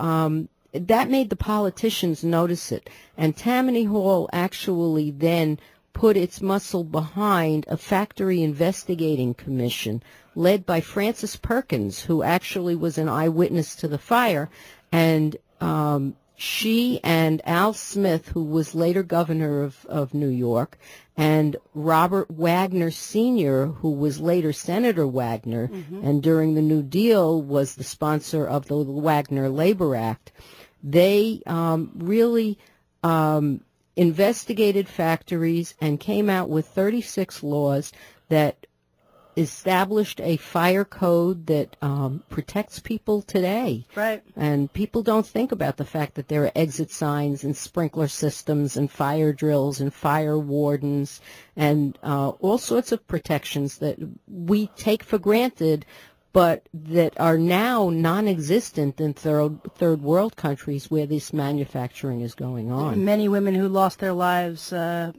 that made the politicians notice it. And Tammany Hall actually then put its muscle behind a factory investigating commission led by Frances Perkins, who actually was an eyewitness to the fire. And she and Al Smith, who was later governor of New York, and Robert Wagner Sr., who was later Senator Wagner, and during the New Deal was the sponsor of the Wagner Labor Act, they really investigated factories and came out with 36 laws that established a fire code that protects people today. Right. And people don't think about the fact that there are exit signs and sprinkler systems and fire drills and fire wardens and all sorts of protections that we take for granted, but that are now non-existent in third world countries where this manufacturing is going on. Many women who lost their lives and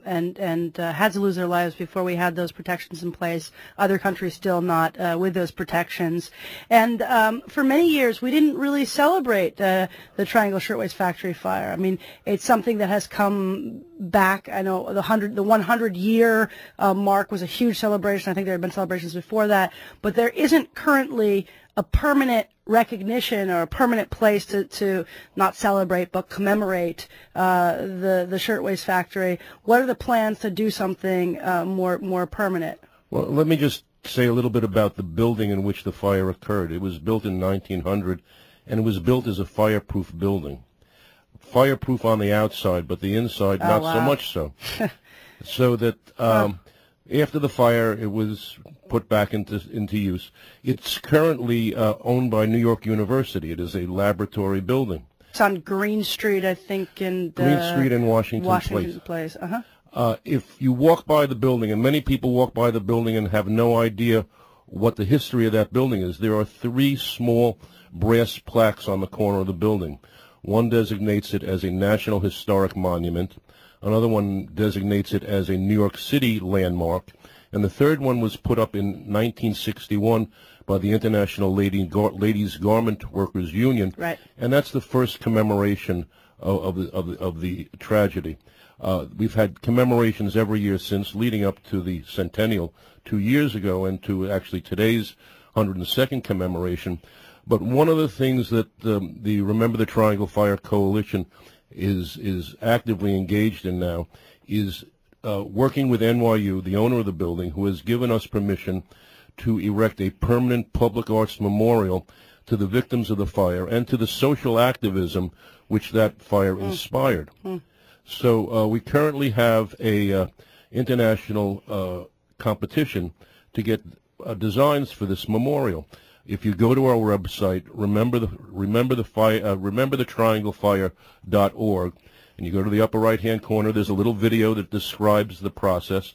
had to lose their lives before we had those protections in place. Other countries still not with those protections. And for many years, we didn't really celebrate the Triangle Shirtwaist Factory fire. I mean, it's something that has come back. I know the 100-year mark was a huge celebration. I think there had been celebrations before that, but there isn't currently a permanent recognition or a permanent place to not celebrate but commemorate the Shirtwaist Factory. What are the plans to do something more permanent? Well, let me just say a little bit about the building in which the fire occurred. It was built in 1900, and it was built as a fireproof building. Fireproof on the outside, but the inside not so much so. So that after the fire, it was put back into use. It's currently owned by New York University. It is a laboratory building. It's on Green Street, I think, in Green Street in Washington Place. If you walk by the building, and many people walk by the building and have no idea what the history of that building is, there are 3 small brass plaques on the corner of the building. One designates it as a National Historic Monument. Another one designates it as a New York City landmark. And the third one was put up in 1961 by the International Ladies Garment Workers Union. Right. And that's the first commemoration of the tragedy. We've had commemorations every year since, leading up to the centennial 2 years ago and to actually today's 102nd commemoration. But one of the things that the Remember the Triangle Fire Coalition is actively engaged in now is working with NYU, the owner of the building, who has given us permission to erect a permanent public arts memorial to the victims of the fire and to the social activism which that fire inspired. So we currently have a international competition to get designs for this memorial. If you go to our website, rememberthetrianglefire.org, and you go to the upper right-hand corner, there's a little video that describes the process.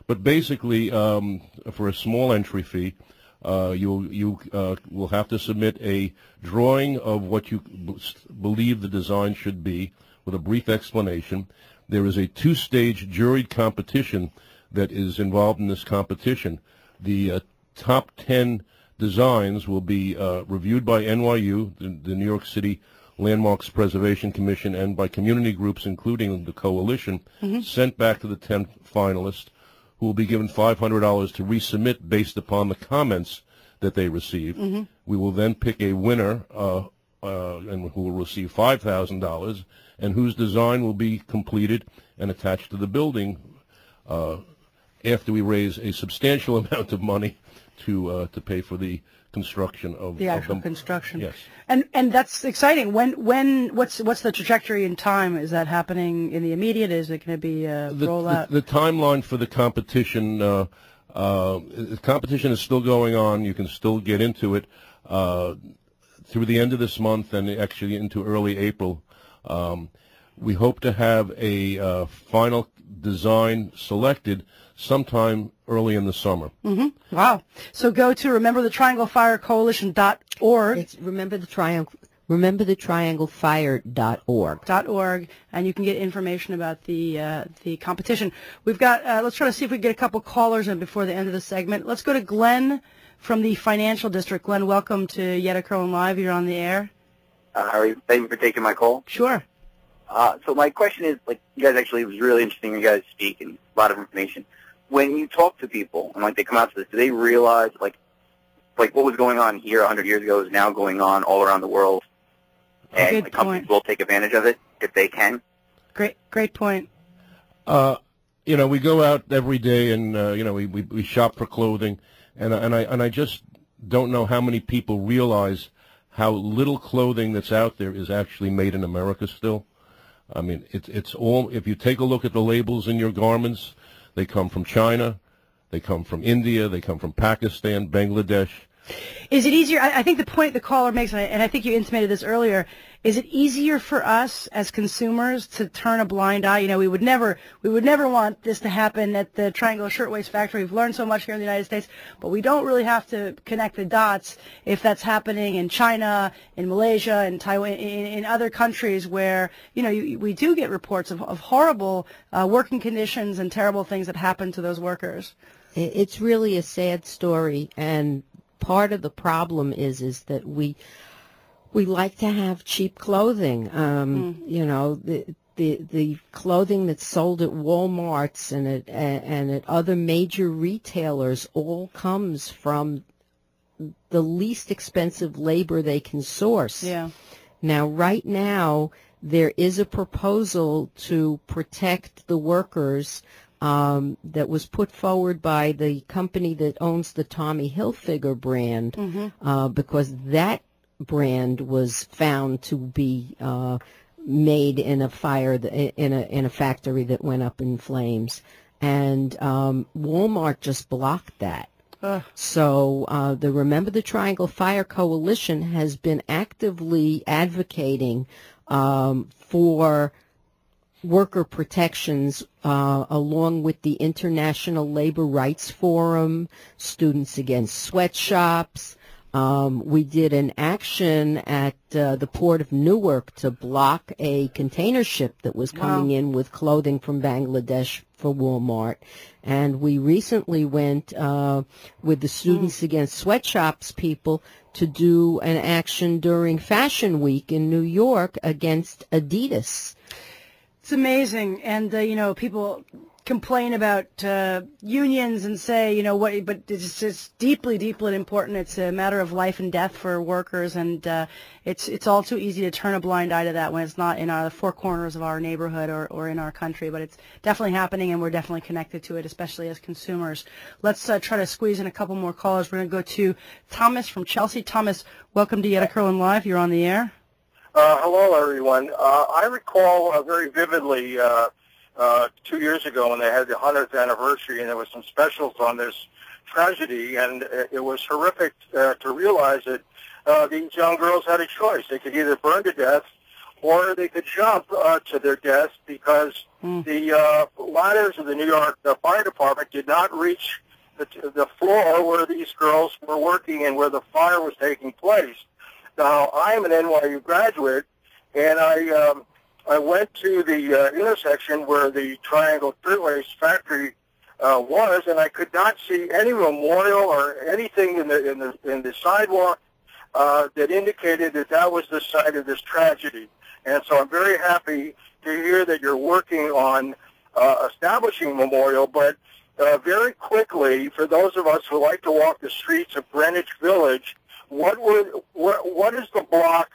But basically, for a small entry fee, you will have to submit a drawing of what you believe the design should be with a brief explanation. There is a 2-stage juried competition that is involved in this competition. The top 10 designs will be reviewed by NYU, the New York City Landmarks Preservation Commission, and by community groups, including the coalition, sent back to the 10 finalists, who will be given $500 to resubmit based upon the comments that they receive. We will then pick a winner and who will receive $5,000, and whose design will be completed and attached to the building after we raise a substantial amount of money to pay for the construction of the actual construction. Yes, and that's exciting. What's the trajectory in time? Is that happening in the immediate? Is it going to be a rollout? The timeline for the competition. The competition is still going on. You can still get into it through the end of this month and actually into early April. We hope to have a final design selected sometime early in the summer. Wow. So go to rememberthetrianglefirecoalition.org. It's rememberthetrianglefire.org. And you can get information about the competition. We've got, let's try to see if we can get a couple callers in before the end of the segment. Let's go to Glenn from the Financial District. Glenn, welcome to Yetta Kurland Live. You're on the air. How are you? Thank you for taking my call. Sure. So my question is, you guys actually, it was really interesting you guys speak and a lot of information. When you talk to people and, they come out to this, do they realize, what was going on here 100 years ago is now going on all around the world? And the companies will take advantage of it if they can? Great point. We go out every day and, we shop for clothing, and I just don't know how many people realize how little clothing that's out there is actually made in America still. I mean, it's all, if you take a look at the labels in your garments, they come from China, they come from India, they come from Pakistan, Bangladesh. Is it easier? I think the point the caller makes, and I think you intimated this earlier, is it easier for us as consumers to turn a blind eye? We would never want this to happen at the Triangle Shirtwaist factory. We've learned so much here in the United States, but we don't really have to connect the dots if that's happening in China, in Malaysia, in Taiwan, in other countries where, we do get reports of horrible working conditions and terrible things that happen to those workers. It's really a sad story, and part of the problem is that we like to have cheap clothing. The clothing that's sold at Walmarts and at other major retailers all comes from the least expensive labor they can source. Yeah. Now, right now, there is a proposal to protect the workers that was put forward by the company that owns the Tommy Hilfiger brand, because that brand was found to be made in a fire in a factory that went up in flames, and Walmart just blocked that. So the Remember the Triangle Fire Coalition has been actively advocating for worker protections along with the International Labor Rights Forum, Students Against Sweatshops. We did an action at the Port of Newark to block a container ship that was coming in with clothing from Bangladesh for Walmart. And we recently went with the Students Against Sweatshops people to do an action during Fashion Week in New York against Adidas. It's amazing. And, people complain about unions and say, what, but it's just deeply, deeply important. It's a matter of life and death for workers, and it's all too easy to turn a blind eye to that when it's not in the four corners of our neighborhood or in our country. But it's definitely happening, and we're definitely connected to it, especially as consumers. Let's try to squeeze in a couple more callers. We're going to go to Thomas from Chelsea. Thomas, welcome to Yetta Kurland Live. You're on the air. Hello, everyone. I recall very vividly 2 years ago when they had the 100th anniversary, and there was some specials on this tragedy, and it was horrific to realize that these young girls had a choice. They could either burn to death or they could jump to their death because the ladders of the New York Fire Department did not reach the floor where these girls were working and where the fire was taking place. Now, I am an NYU graduate, and I went to the intersection where the Triangle Shirtwaist factory was, and I could not see any memorial or anything in the sidewalk that indicated that that was the site of this tragedy. And so I'm very happy to hear that you're working on establishing a memorial, but very quickly, for those of us who like to walk the streets of Greenwich Village, what is the block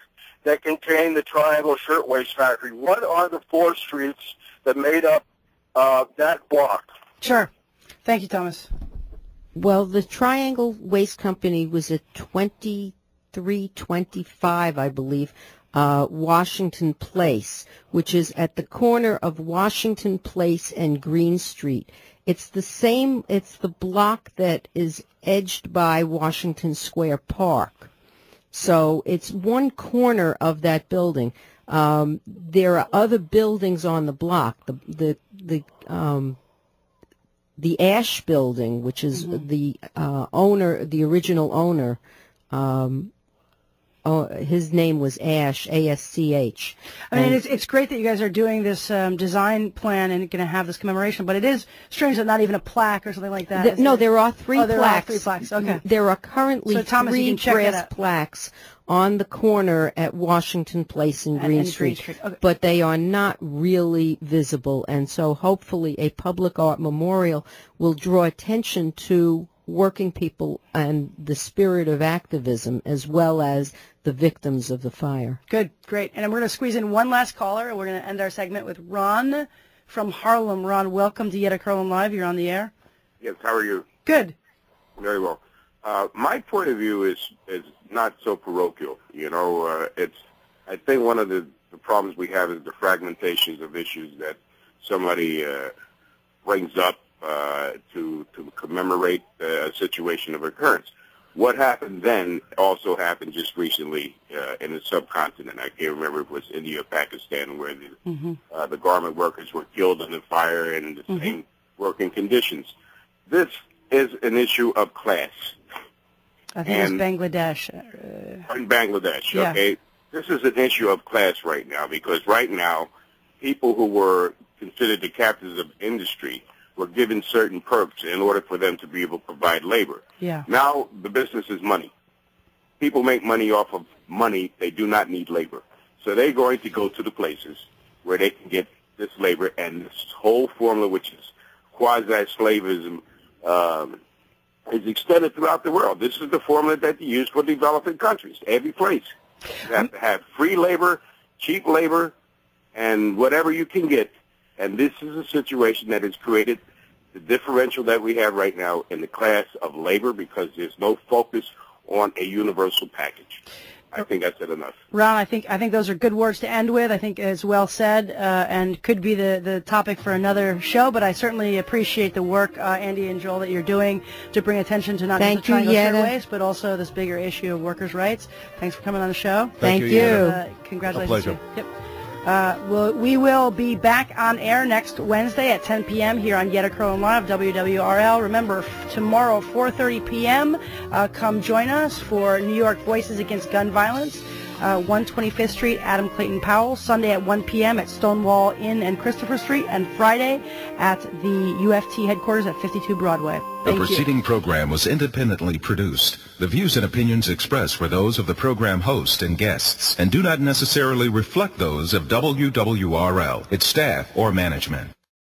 that contained the Triangle Shirtwaist factory? What are the 4 streets that made up that block? Sure. Thank you, Thomas. Well, the Triangle Waste Company was at 2325, I believe, Washington Place, which is at the corner of Washington Place and Green Street. It's the block that is edged by Washington Square Park. So it's one corner of that building. There are other buildings on the block. The Ash Building, which is the original owner, his name was Ash, A-S-C-H. I mean, it's great that you guys are doing this design plan and going to have this commemoration, but it is strange that not even a plaque or something like that. No, there are 3 plaques. There are 3 plaques, okay. There are currently 3 brass plaques on the corner at Washington Place and Green Street, okay. But they are not really visible, and so hopefully a public art memorial will draw attention to working people and the spirit of activism as well as the victims of the fire. Good, great. And we're going to squeeze in one last caller, and we're going to end our segment with Ron from Harlem. Ron, welcome to Yetta Kurland Live. You're on the air. Yes, how are you? Good. Very well. My point of view is not so parochial. I think one of the problems we have is the fragmentations of issues that somebody brings up to commemorate a situation of occurrence. What happened then also happened just recently in the subcontinent. I can't remember if it was India or Pakistan where the garment workers were killed in the fire in the same working conditions. This is an issue of class. I think it's Bangladesh. In Bangladesh, yeah. Okay. This is an issue of class right now because right now people who were considered the captives of industry were given certain perks in order for them to be able to provide labor. Yeah. Now the business is money. People make money off of money. They do not need labor. So they're going to go to the places where they can get this labor, and this whole formula, which is quasi-slavism, is extended throughout the world. This is the formula that they use for developing countries. Every place. You have to have free labor, cheap labor, and whatever you can get. And this is a situation that is created the differential that we have right now in the class of labor because there's no focus on a universal package. I think I said enough. Ron, I think those are good words to end with. I think it's well said and could be the topic for another show, but I certainly appreciate the work, Andi and Joel, that you're doing to bring attention to not just the triangle shirtwaist, but also this bigger issue of workers' rights. Thanks for coming on the show. Thank you. Congratulations. A pleasure. Yep. We will be back on air next Wednesday at 10 p.m. here on Yetta Kurland Live, WWRL. Remember, tomorrow, 4:30 p.m., come join us for New York Voices Against Gun Violence, 125th Street, Adam Clayton Powell. Sunday at 1 p.m. at Stonewall Inn and Christopher Street, and Friday at the UFT headquarters at 52 Broadway. The preceding program was independently produced. The views and opinions expressed were those of the program host and guests and do not necessarily reflect those of WWRL, its staff, or management.